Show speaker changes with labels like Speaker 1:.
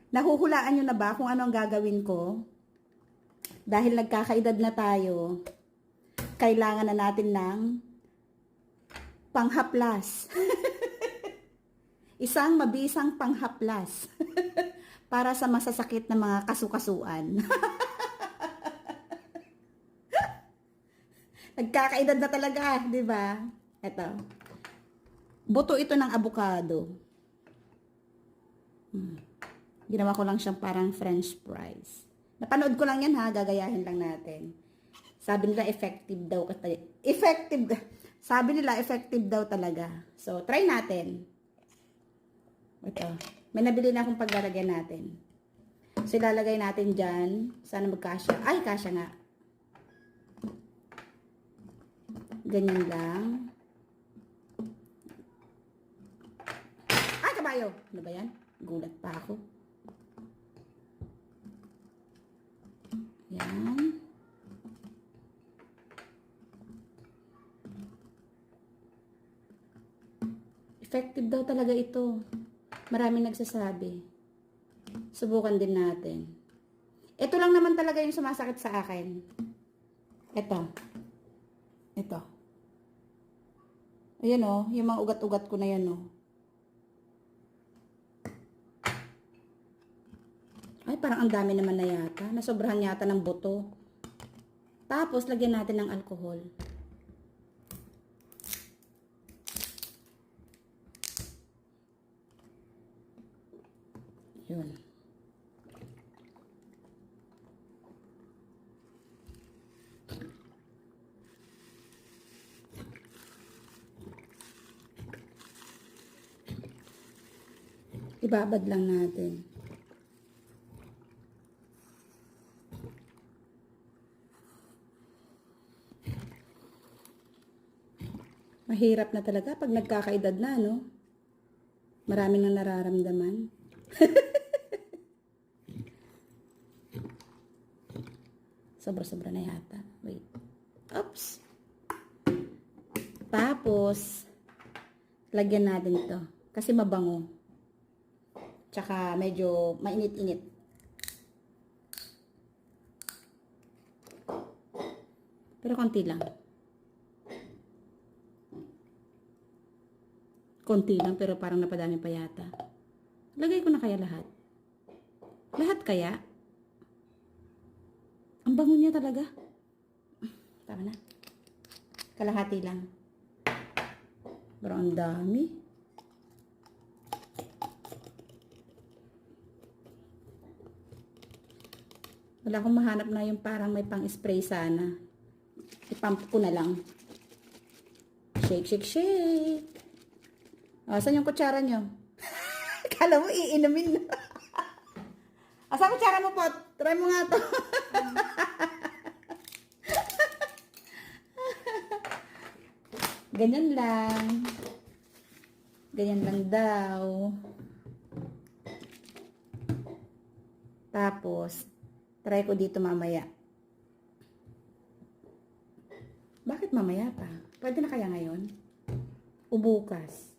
Speaker 1: Nahuhulaan nyo na ba kung ano ang gagawin ko? Dahil nagkakaedad na tayo, kailangan na natin ng panghaplas. Isang mabisang panghaplas para sa masasakit na mga kasukasuan. Nagkakaedad na talaga, di ba? Ito. Buto ito ng avocado. Ginawa ko lang siyang parang french fries. Napanood ko lang yan ha, gagayahin lang natin. Sabi nila effective daw. Sabi nila effective daw talaga. So, try natin. Ito. May nabili na akong paglalagyan natin. So, ilalagay natin dyan. Sana magkasya. Ay, kasya nga. Ganyan lang. Ay, kabayo! Ano ba yan? Gulat pa ako. Yan. Effective daw talaga ito. Maraming nagsasabi. Subukan din natin. Ito lang naman talaga yung sumasakit sa akin. Ito. Ito. Ayan o. Yung mga ugat-ugat ko na yan o. Ay, parang ang dami naman na yata. Nasobrahan yata ng buto. Tapos, lagyan natin ng alcohol. Yun. Ibabad lang natin. Mahirap na talaga pag nagkakaedad na, no? Marami nang nararamdaman. Sobra-sobra na yata. Wait. Oops. Tapos, lagyan natin ito. Kasi mabango. Tsaka medyo mainit-init. Pero konti lang. Konti lang pero parang napadami pa yata. Lagay ko na kaya lahat? Lahat kaya? Ang bango niya talaga. Tama na. Kalahati lang. Pero ang dami. Wala akong mahanap na yung parang may pang-spray sana. I-pump ko na lang. Shake, shake, shake. Saan yung kutsara nyo? Kala mo iinumin na. Saan kutsara mo po? Try mo nga to. Ganyan lang. Ganyan lang daw. Tapos, try ko dito mamaya. Bakit mamaya pa? Pwede na kaya ngayon? O bukas?